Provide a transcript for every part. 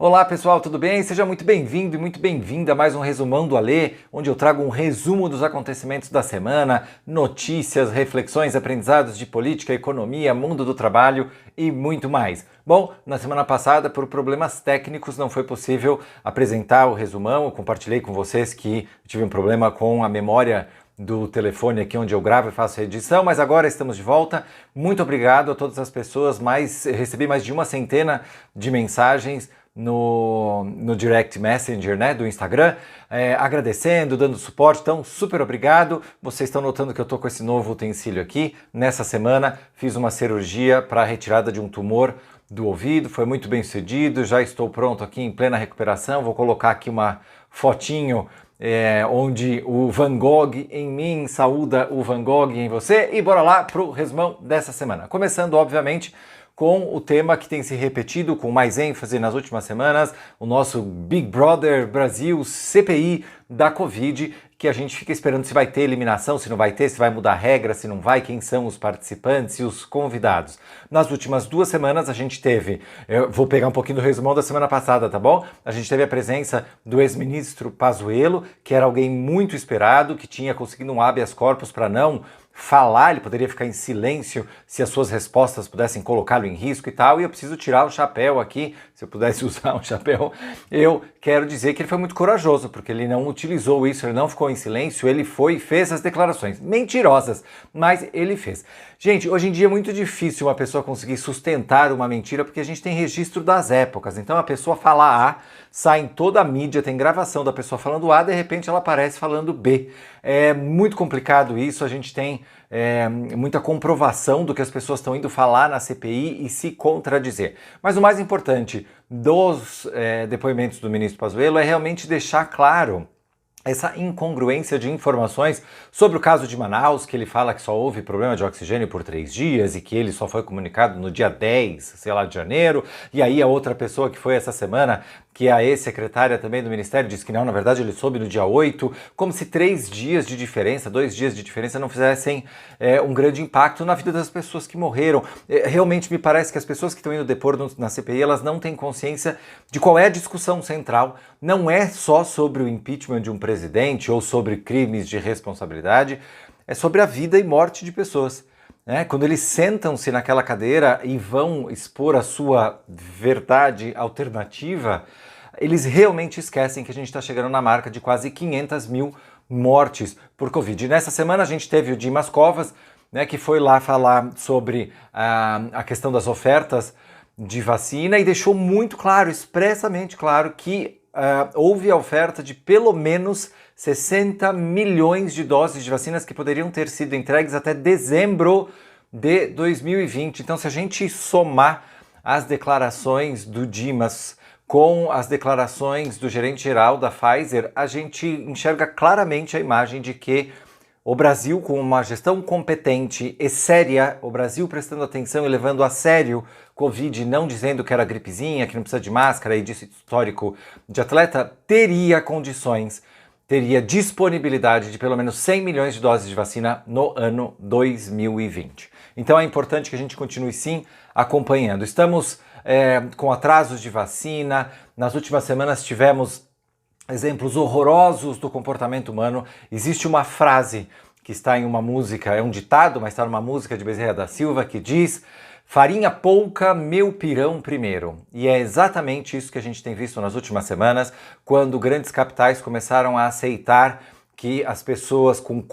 Olá pessoal, tudo bem? Seja muito bem-vindo e muito bem-vinda a mais um Resumão do Alê, onde eu trago um resumo dos acontecimentos da semana, notícias, reflexões, aprendizados de política, economia, mundo do trabalho e muito mais. Bom, na semana passada, por problemas técnicos, não foi possível apresentar o resumão. Eu compartilhei com vocês que tive um problema com a memória do telefone aqui onde eu gravo e faço a edição, mas agora estamos de volta. Muito obrigado a todas as pessoas, recebi mais de uma centena de mensagens no Direct Messenger, né, do Instagram, agradecendo, dando suporte, então super obrigado. Vocês estão notando que eu estou com esse novo utensílio aqui. Nessa semana fiz uma cirurgia para a retirada de um tumor do ouvido, foi muito bem sucedido, já estou pronto aqui em plena recuperação. Vou colocar aqui uma fotinho onde o Van Gogh em mim saúda o Van Gogh em você, e bora lá pro resumão dessa semana. Começando, obviamente, com o tema que tem se repetido com mais ênfase nas últimas semanas, o nosso Big Brother Brasil CPI da Covid, que a gente fica esperando se vai ter eliminação, se não vai ter, se vai mudar a regra, se não vai, quem são os participantes e os convidados. Nas últimas 2 semanas a gente teve, eu vou pegar um pouquinho do resumão da semana passada, tá bom? A gente teve a presença do ex-ministro Pazuello, que era alguém muito esperado, que tinha conseguido um habeas corpus para não falar, ele poderia ficar em silêncio se as suas respostas pudessem colocá-lo em risco e tal, e eu preciso tirar o chapéu aqui, se eu pudesse usar um chapéu, eu quero dizer que ele foi muito corajoso, porque ele não utilizou isso, ele não ficou em silêncio, ele foi e fez as declarações mentirosas, mas ele fez. Gente, hoje em dia é muito difícil uma pessoa conseguir sustentar uma mentira, porque a gente tem registro das épocas, então a pessoa fala A, sai em toda a mídia, tem gravação da pessoa falando A, de repente ela aparece falando B. É muito complicado isso, a gente tem muita comprovação do que as pessoas estão indo falar na CPI e se contradizer. Mas o mais importante dos depoimentos do ministro Pazuello é realmente deixar claro essa incongruência de informações sobre o caso de Manaus, que ele fala que só houve problema de oxigênio por 3 dias e que ele só foi comunicado no dia 10, sei lá, de janeiro, e aí a outra pessoa que foi essa semana, que é a ex-secretária também do Ministério, disse que não, na verdade ele soube no dia 8, como se 3 dias de diferença, 2 dias de diferença não fizessem um grande impacto na vida das pessoas que morreram. Realmente me parece que as pessoas que estão indo depor na CPI, elas não têm consciência de qual é a discussão central. Não é só sobre o impeachment de um presidente ou sobre crimes de responsabilidade, é sobre a vida e morte de pessoas. Quando eles sentam-se naquela cadeira e vão expor a sua verdade alternativa, eles realmente esquecem que a gente está chegando na marca de quase 500 mil mortes por Covid. Nessa semana a gente teve o Dimas Covas, que foi lá falar sobre a questão das ofertas de vacina e deixou muito claro, expressamente claro, que houve a oferta de pelo menos 60 milhões de doses de vacinas que poderiam ter sido entregues até dezembro de 2020. Então, se a gente somar as declarações do Dimas com as declarações do gerente-geral da Pfizer, a gente enxerga claramente a imagem de que o Brasil, com uma gestão competente e séria, o Brasil prestando atenção e levando a sério Covid, não dizendo que era gripezinha, que não precisa de máscara e disso histórico de atleta, teria condições, teria disponibilidade de pelo menos 100 milhões de doses de vacina no ano 2020. Então é importante que a gente continue sim acompanhando. Estamos com atrasos de vacina, nas últimas semanas tivemos exemplos horrorosos do comportamento humano. Existe uma frase que está em uma música, é um ditado, mas está numa música de Bezerra da Silva, que diz: farinha pouca, meu pirão primeiro. E é exatamente isso que a gente tem visto nas últimas semanas, quando grandes capitais começaram a aceitar que as pessoas com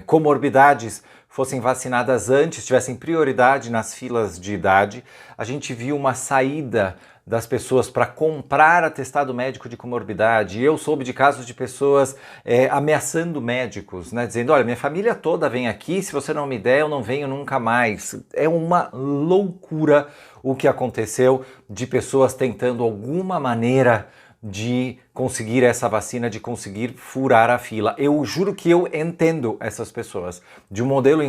comorbidades fossem vacinadas antes, tivessem prioridade nas filas de idade. A gente viu uma saída das pessoas para comprar atestado médico de comorbidade. Eu soube de casos de pessoas ameaçando médicos, dizendo: olha, minha família toda vem aqui, se você não me der, eu não venho nunca mais. É uma loucura o que aconteceu de pessoas tentando alguma maneira de conseguir essa vacina, de conseguir furar a fila. Eu juro que eu entendo essas pessoas. De um modelo,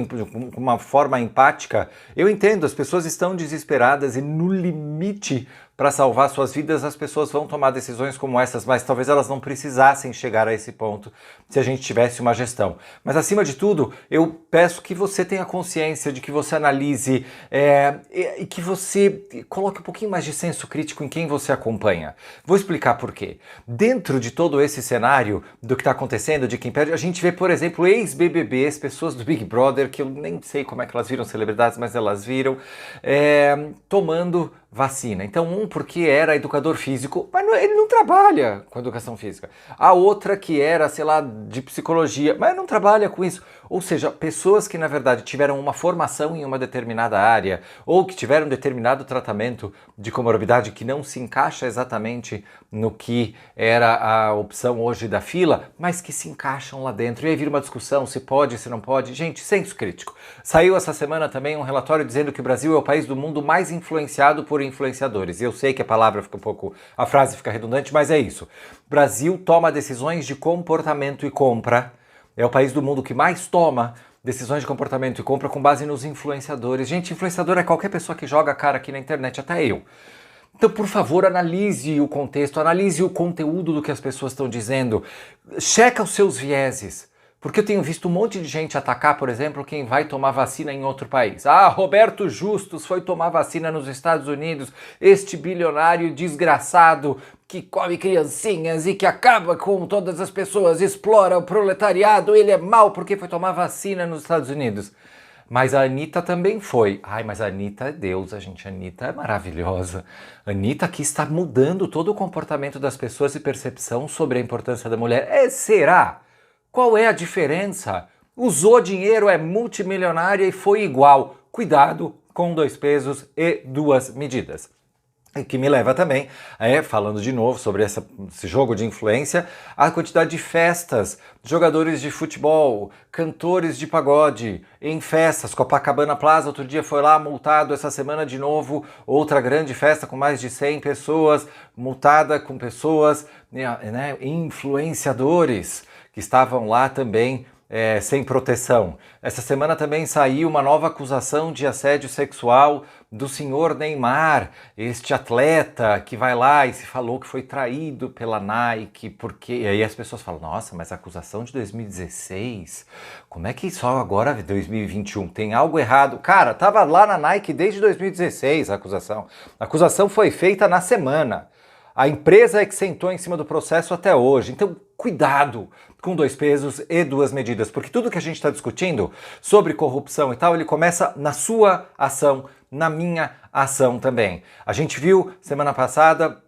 uma forma empática, eu entendo, as pessoas estão desesperadas e no limite para salvar suas vidas, as pessoas vão tomar decisões como essas, mas talvez elas não precisassem chegar a esse ponto se a gente tivesse uma gestão. Mas acima de tudo, eu peço que você tenha consciência de que você analise e que você coloque um pouquinho mais de senso crítico em quem você acompanha. Vou explicar por quê. Dentro de todo esse cenário do que está acontecendo, de quem perde, a gente vê, por exemplo, ex-BBBs, pessoas do Big Brother, que eu nem sei como é que elas viram celebridades, mas elas viram, tomando vacina. Então, porque era educador físico, mas ele não trabalha com educação física. A outra que era, sei lá, de psicologia, mas não trabalha com isso. Ou seja, pessoas que, na verdade, tiveram uma formação em uma determinada área ou que tiveram um determinado tratamento de comorbidade que não se encaixa exatamente no que era a opção hoje da fila, mas que se encaixam lá dentro. E aí vira uma discussão se pode, se não pode. Gente, senso crítico. Saiu essa semana também um relatório dizendo que o Brasil é o país do mundo mais influenciado por influenciadores. E eu sei que a palavra fica um pouco, a frase fica redundante, mas é isso. Brasil toma decisões de comportamento e compra. É o país do mundo que mais toma decisões de comportamento e compra com base nos influenciadores. Gente, influenciador é qualquer pessoa que joga a cara aqui na internet, até eu. Então, por favor, analise o contexto, analise o conteúdo do que as pessoas estão dizendo. Checa os seus vieses. Porque eu tenho visto um monte de gente atacar, por exemplo, quem vai tomar vacina em outro país. Ah, Roberto Justus foi tomar vacina nos Estados Unidos, este bilionário desgraçado que come criancinhas e que acaba com todas as pessoas, explora o proletariado, ele é mau porque foi tomar vacina nos Estados Unidos. Mas a Anitta também foi. Ai, mas a Anitta é deusa, gente. A Anitta é maravilhosa. A Anitta aqui está mudando todo o comportamento das pessoas e percepção sobre a importância da mulher. Será? Qual é a diferença? Usou dinheiro, é multimilionária e foi igual. Cuidado com 2 pesos e 2 medidas. E que me leva também, falando de novo sobre esse jogo de influência, a quantidade de festas, jogadores de futebol, cantores de pagode em festas. Copacabana Plaza outro dia foi lá multado, essa semana de novo, outra grande festa com mais de 100 pessoas, multada com pessoas, influenciadores, que estavam lá também sem proteção. Essa semana também saiu uma nova acusação de assédio sexual do senhor Neymar, este atleta que vai lá e se falou que foi traído pela Nike, porque... E aí as pessoas falam, nossa, mas a acusação de 2016, como é que só agora 2021 tem algo errado? Cara, tava lá na Nike desde 2016 a acusação. A acusação foi feita na semana. A empresa é que sentou em cima do processo até hoje. Então, cuidado com 2 pesos e 2 medidas, porque tudo que a gente está discutindo sobre corrupção e tal, ele começa na sua ação, na minha ação também. A gente viu semana passada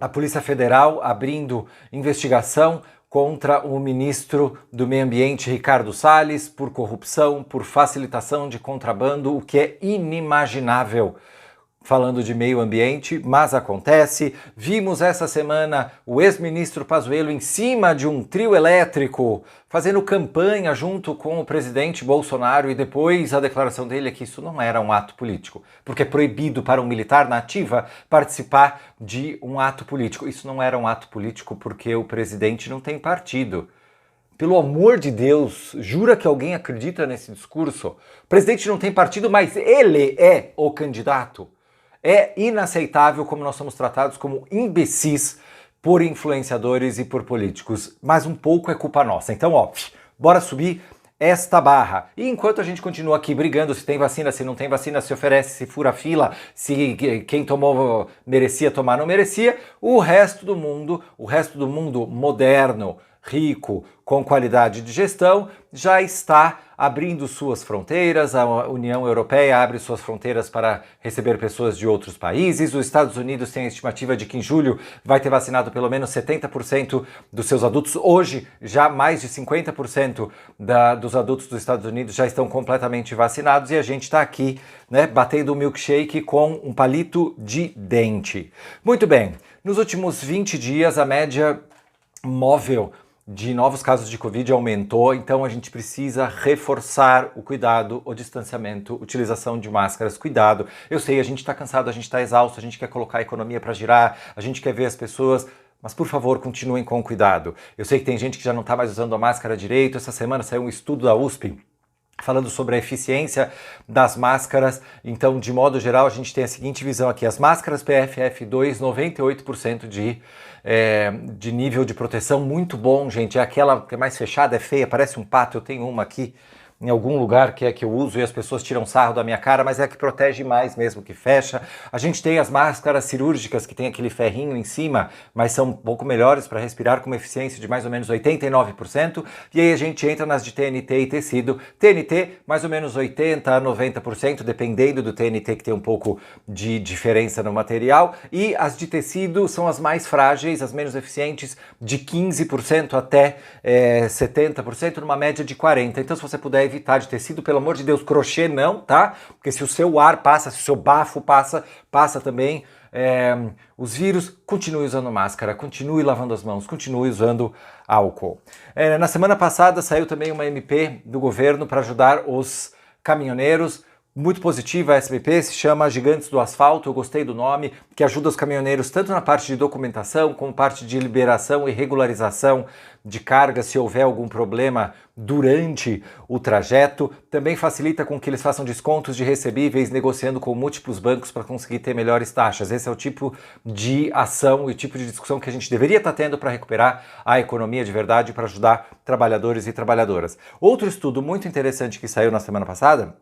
a Polícia Federal abrindo investigação contra o ministro do Meio Ambiente, Ricardo Salles, por corrupção, por facilitação de contrabando, o que é inimaginável. Falando de meio ambiente, mas acontece. Vimos essa semana o ex-ministro Pazuello em cima de um trio elétrico, fazendo campanha junto com o presidente Bolsonaro, e depois a declaração dele é que isso não era um ato político, porque é proibido para um militar na ativa participar de um ato político. Isso não era um ato político porque o presidente não tem partido. Pelo amor de Deus, jura que alguém acredita nesse discurso? O presidente não tem partido, mas ele é o candidato. É inaceitável como nós somos tratados como imbecis por influenciadores e por políticos, mas um pouco é culpa nossa. Então, bora subir esta barra. E enquanto a gente continua aqui brigando se tem vacina, se não tem vacina, se oferece, se fura fila, se quem tomou merecia tomar, não merecia, o resto do mundo moderno, rico, com qualidade de gestão, já está abrindo suas fronteiras. A União Europeia abre suas fronteiras para receber pessoas de outros países. Os Estados Unidos têm a estimativa de que em julho vai ter vacinado pelo menos 70% dos seus adultos. Hoje, já mais de 50% dos adultos dos Estados Unidos já estão completamente vacinados, e a gente está aqui, batendo um milkshake com um palito de dente. Muito bem, nos últimos 20 dias a média móvel de novos casos de Covid aumentou, então a gente precisa reforçar o cuidado, o distanciamento, utilização de máscaras, cuidado. Eu sei, a gente está cansado, a gente está exausto, a gente quer colocar a economia para girar, a gente quer ver as pessoas, mas por favor, continuem com cuidado. Eu sei que tem gente que já não está mais usando a máscara direito. Essa semana saiu um estudo da USP falando sobre a eficiência das máscaras. Então, de modo geral, a gente tem a seguinte visão aqui: as máscaras PFF2, 98% de nível de proteção, muito bom, gente. É aquela que é mais fechada, é feia, parece um pato. Eu tenho uma aqui em algum lugar que é que eu uso e as pessoas tiram sarro da minha cara, mas é a que protege mais mesmo, que fecha. A gente tem as máscaras cirúrgicas que tem aquele ferrinho em cima, mas são um pouco melhores para respirar, com uma eficiência de mais ou menos 89%. E aí a gente entra nas de TNT e tecido. TNT, mais ou menos 80% a 90%, dependendo do TNT, que tem um pouco de diferença no material. E as de tecido são as mais frágeis, as menos eficientes, de 15% até 70%, numa média de 40%. Então, se você puder evitar de tecido, pelo amor de Deus, crochê não, tá? Porque se o seu ar passa, se o seu bafo passa também os vírus. Continue usando máscara, continue lavando as mãos, continue usando álcool. Na semana passada saiu também uma MP do governo para ajudar os caminhoneiros. Muito positiva a SBP, se chama Gigantes do Asfalto, eu gostei do nome, que ajuda os caminhoneiros tanto na parte de documentação, como parte de liberação e regularização de carga, se houver algum problema durante o trajeto. Também facilita com que eles façam descontos de recebíveis, negociando com múltiplos bancos para conseguir ter melhores taxas. Esse é o tipo de ação e o tipo de discussão que a gente deveria estar tendo para recuperar a economia de verdade, para ajudar trabalhadores e trabalhadoras. Outro estudo muito interessante que saiu na semana passada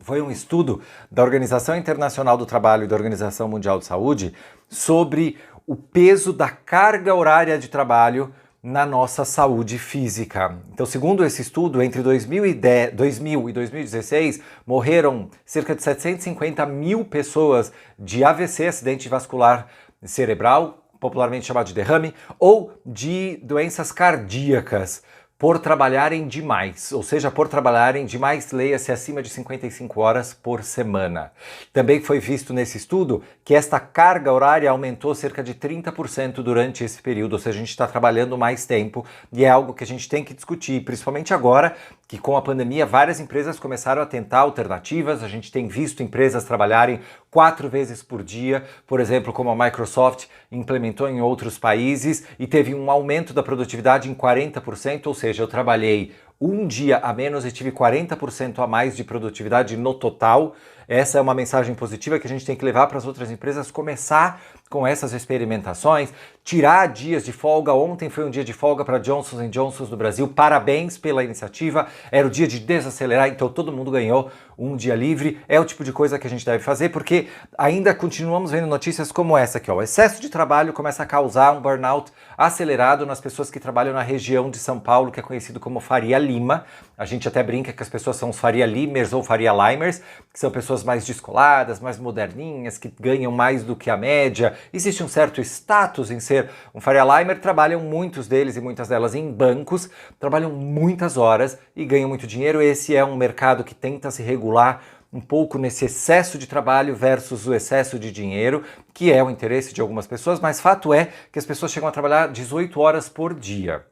foi um estudo da Organização Internacional do Trabalho e da Organização Mundial de Saúde sobre o peso da carga horária de trabalho na nossa saúde física. Então, segundo esse estudo, entre 2000 e 2016, morreram cerca de 750 mil pessoas de AVC, acidente vascular cerebral, popularmente chamado de derrame, ou de doenças cardíacas, por trabalharem demais, ou seja, por trabalharem demais, leia-se acima de 55 horas por semana. Também foi visto nesse estudo que esta carga horária aumentou cerca de 30% durante esse período, ou seja, a gente está trabalhando mais tempo e é algo que a gente tem que discutir, principalmente agora que com a pandemia várias empresas começaram a tentar alternativas. A gente tem visto empresas trabalharem 4 vezes por dia, por exemplo, como a Microsoft implementou em outros países e teve um aumento da produtividade em 40%, ou seja, eu trabalhei um dia a menos e tive 40% a mais de produtividade no total. Essa é uma mensagem positiva que a gente tem que levar para as outras empresas, começar com essas experimentações, tirar dias de folga. Ontem foi um dia de folga para Johnson & Johnson do Brasil, parabéns pela iniciativa, era o dia de desacelerar, então todo mundo ganhou um dia livre. É o tipo de coisa que a gente deve fazer, porque ainda continuamos vendo notícias como essa aqui, ó. O excesso de trabalho começa a causar um burnout acelerado nas pessoas que trabalham na região de São Paulo, que é conhecido como Faria Lima. A gente até brinca que as pessoas são os Faria Limers ou Faria Limers, que são pessoas mais descoladas, mais moderninhas, que ganham mais do que a média. Existe um certo status em ser um Faria Limer. Trabalham muitos deles e muitas delas em bancos, trabalham muitas horas e ganham muito dinheiro. Esse é um mercado que tenta se regular um pouco nesse excesso de trabalho versus o excesso de dinheiro, que é o interesse de algumas pessoas, mas fato é que as pessoas chegam a trabalhar 18 horas por dia.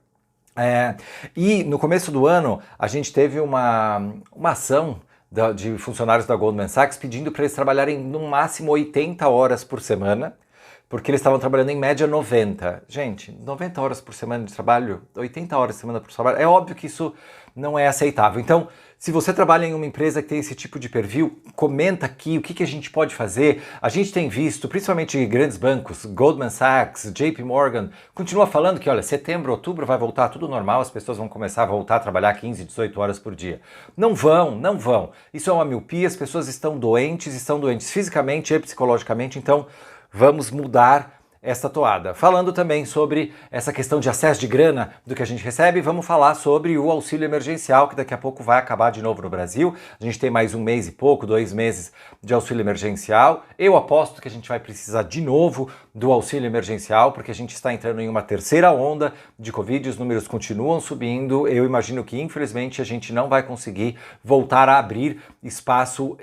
E no começo do ano a gente teve uma ação de funcionários da Goldman Sachs pedindo para eles trabalharem no máximo 80 horas por semana, porque eles estavam trabalhando em média 90. Gente, 90 horas por semana de trabalho, 80 horas por semana por trabalho, é óbvio que isso não é aceitável. Então, se você trabalha em uma empresa que tem esse tipo de perfil, comenta aqui o que a gente pode fazer. A gente tem visto, principalmente grandes bancos, Goldman Sachs, JP Morgan, continua falando que, olha, setembro, outubro vai voltar tudo normal, as pessoas vão começar a voltar a trabalhar 15, 18 horas por dia. Não vão. Isso é uma miopia, as pessoas estão doentes fisicamente e psicologicamente, então vamos mudar essa toada. Falando também sobre essa questão de acesso de grana do que a gente recebe, vamos falar sobre o auxílio emergencial, que daqui a pouco vai acabar de novo no Brasil. A gente tem mais 1 mês e pouco, 2 meses de auxílio emergencial. Eu aposto que a gente vai precisar de novo do auxílio emergencial, porque a gente está entrando em uma terceira onda de Covid, os números continuam subindo. Eu imagino que, infelizmente, a gente não vai conseguir voltar a abrir espaço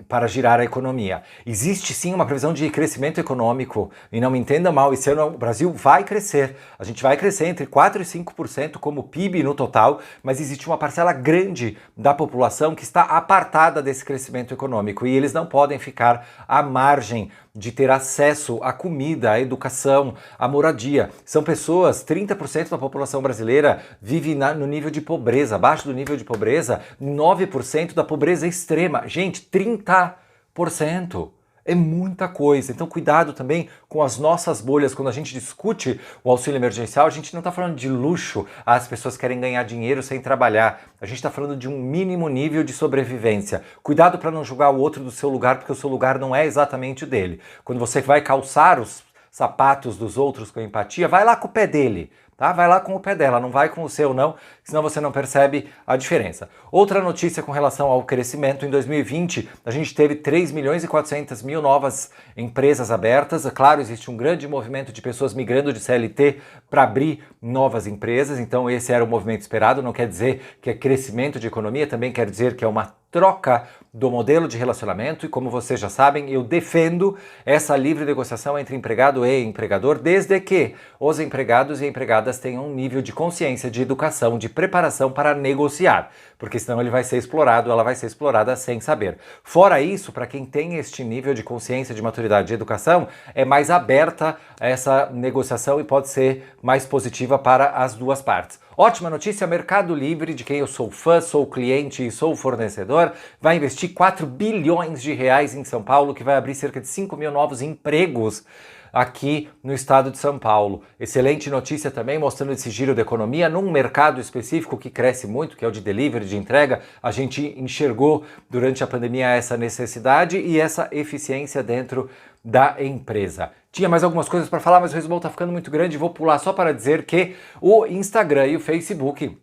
para girar a economia. Existe sim uma previsão de crescimento econômico não me entenda mal, esse ano o Brasil vai crescer. A gente vai crescer entre 4% e 5% como PIB no total, mas existe uma parcela grande da população que está apartada desse crescimento econômico e eles não podem ficar à margem de ter acesso à comida, à educação, à moradia. São pessoas, 30% da população brasileira vive no nível de pobreza, abaixo do nível de pobreza, 9% da pobreza extrema. Gente, 30%. É muita coisa. Então, cuidado também com as nossas bolhas. Quando a gente discute o auxílio emergencial, a gente não está falando de luxo. As pessoas querem ganhar dinheiro sem trabalhar. A gente está falando de um mínimo nível de sobrevivência. Cuidado para não julgar o outro do seu lugar, porque o seu lugar não é exatamente o dele. Quando você vai calçar os sapatos dos outros com empatia, vai lá com o pé dele. Tá? Vai lá com o pé dela, não vai com o seu não, senão você não percebe a diferença. Outra notícia com relação ao crescimento, em 2020 a gente teve 3 milhões e 400 mil novas empresas abertas. É claro, existe um grande movimento de pessoas migrando de CLT para abrir novas empresas, então esse era o movimento esperado, não quer dizer que é crescimento de economia, também quer dizer que é uma troca do modelo de relacionamento e, como vocês já sabem, eu defendo essa livre negociação entre empregado e empregador, desde que os empregados e empregadas tenham um nível de consciência, de educação, de preparação para negociar, porque senão ele vai ser explorado, ela vai ser explorada sem saber. Fora isso, para quem tem este nível de consciência, de maturidade, de educação, é mais aberta essa negociação e pode ser mais positiva para as duas partes. Ótima notícia, Mercado Livre, de quem eu sou fã, sou cliente e sou fornecedor, vai investir 4 bilhões de reais em São Paulo, que vai abrir cerca de 5 mil novos empregos aqui no estado de São Paulo. Excelente notícia também, mostrando esse giro da economia num mercado específico que cresce muito, que é o de delivery, de entrega. A gente enxergou durante a pandemia essa necessidade e essa eficiência dentro da empresa. Tinha mais algumas coisas para falar, mas o resumão está ficando muito grande. Vou pular só para dizer que o Instagram e o Facebook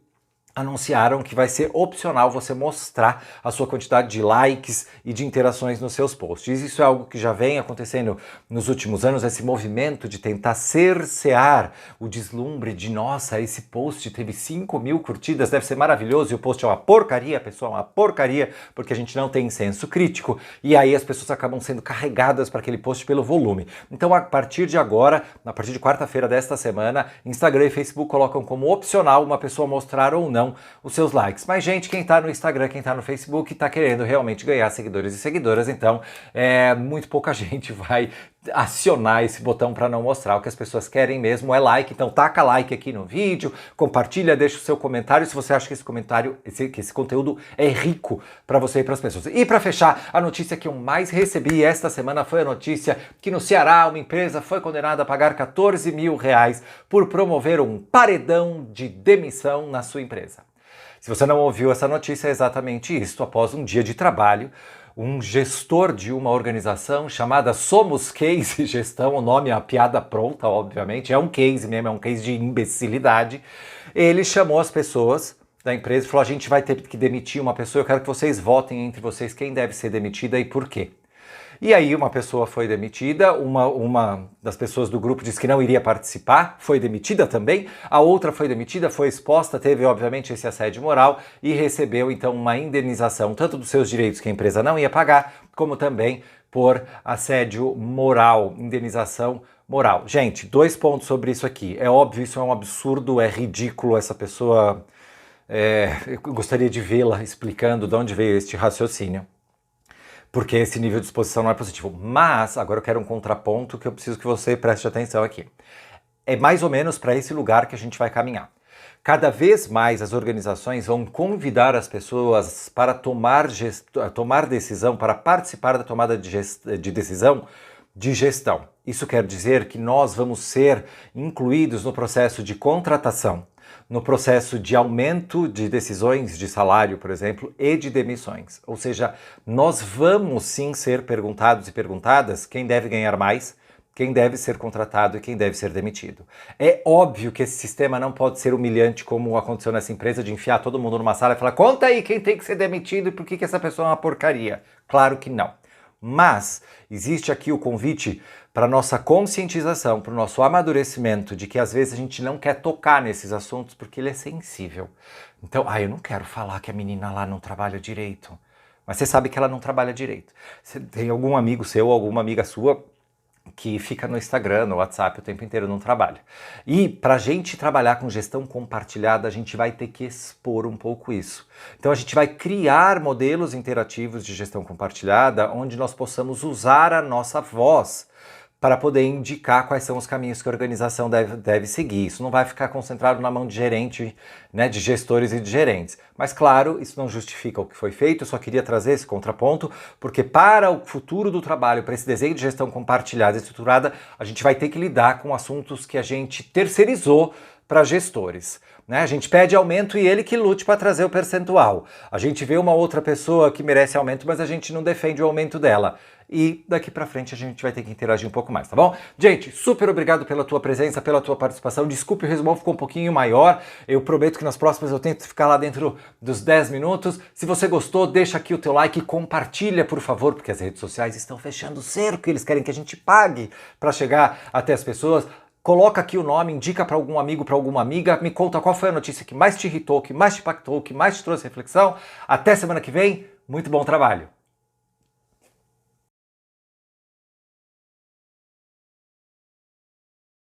anunciaram que vai ser opcional você mostrar a sua quantidade de likes e de interações nos seus posts. Isso é algo que já vem acontecendo nos últimos anos, esse movimento de tentar cercear o deslumbre de, nossa, esse post teve 5 mil curtidas, deve ser maravilhoso, e o post é uma porcaria, a pessoa é uma porcaria, porque a gente não tem senso crítico, e aí as pessoas acabam sendo carregadas para aquele post pelo volume. Então, a partir de agora, a partir de quarta-feira desta semana, Instagram e Facebook colocam como opcional uma pessoa mostrar ou não os seus likes. Mas, gente, quem tá no Instagram, quem tá no Facebook, tá querendo realmente ganhar seguidores e seguidoras, então muito pouca gente vai acionar esse botão para não mostrar. O que as pessoas querem mesmo é like, então taca like aqui no vídeo, compartilha, deixa o seu comentário se você acha que esse conteúdo é rico para você e para as pessoas. E para fechar, a notícia que eu mais recebi esta semana foi a notícia que no Ceará uma empresa foi condenada a pagar 14 mil reais por promover um paredão de demissão na sua empresa. Se você não ouviu essa notícia, é exatamente isso. Após um dia de trabalho, um gestor de uma organização chamada Somos Case Gestão, o nome é a piada pronta, obviamente, é um case mesmo, é um case de imbecilidade. Ele chamou as pessoas da empresa e falou: a gente vai ter que demitir uma pessoa, eu quero que vocês votem entre vocês quem deve ser demitida e por quê. E aí uma pessoa foi demitida, uma das pessoas do grupo disse que não iria participar, foi demitida também, a outra foi demitida, foi exposta, teve obviamente esse assédio moral e recebeu então uma indenização, tanto dos seus direitos que a empresa não ia pagar, como também por assédio moral, indenização moral. Gente, 2 pontos sobre isso aqui. É óbvio, isso é um absurdo, é ridículo, essa pessoa... eu gostaria de vê-la explicando de onde veio este raciocínio, porque esse nível de exposição não é positivo. Mas, agora eu quero um contraponto que eu preciso que você preste atenção aqui. É mais ou menos para esse lugar que a gente vai caminhar. Cada vez mais as organizações vão convidar as pessoas para tomar decisão, para participar da tomada de decisão de gestão. Isso quer dizer que nós vamos ser incluídos no processo de contratação, no processo de aumento de decisões de salário, por exemplo, e de demissões. Ou seja, nós vamos sim ser perguntados e perguntadas quem deve ganhar mais, quem deve ser contratado e quem deve ser demitido. É óbvio que esse sistema não pode ser humilhante como aconteceu nessa empresa, de enfiar todo mundo numa sala e falar: conta aí quem tem que ser demitido e por que essa pessoa é uma porcaria. Claro que não. Mas existe aqui o convite para nossa conscientização, para o nosso amadurecimento de que às vezes a gente não quer tocar nesses assuntos porque ele é sensível. Então, eu não quero falar que a menina lá não trabalha direito. Mas você sabe que ela não trabalha direito. Você tem algum amigo seu, alguma amiga sua que fica no Instagram, no WhatsApp o tempo inteiro, não trabalha. E para a gente trabalhar com gestão compartilhada, a gente vai ter que expor um pouco isso. Então a gente vai criar modelos interativos de gestão compartilhada onde nós possamos usar a nossa voz para poder indicar quais são os caminhos que a organização deve seguir. Isso não vai ficar concentrado na mão de gerente, né, de gestores e de gerentes. Mas, claro, isso não justifica o que foi feito, eu só queria trazer esse contraponto, porque para o futuro do trabalho, para esse desenho de gestão compartilhada e estruturada, a gente vai ter que lidar com assuntos que a gente terceirizou para gestores. Né? A gente pede aumento e ele que lute para trazer o percentual. A gente vê uma outra pessoa que merece aumento, mas a gente não defende o aumento dela. E daqui para frente a gente vai ter que interagir um pouco mais, tá bom? Gente, super obrigado pela tua presença, pela tua participação. Desculpe, o resumão ficou um pouquinho maior. Eu prometo que nas próximas eu tento ficar lá dentro dos 10 minutos. Se você gostou, deixa aqui o teu like e compartilha, por favor, porque as redes sociais estão fechando o cerco. Eles querem que a gente pague para chegar até as pessoas. Coloca aqui o nome, indica para algum amigo, para alguma amiga, me conta qual foi a notícia que mais te irritou, que mais te impactou, que mais te trouxe reflexão. Até semana que vem, muito bom trabalho!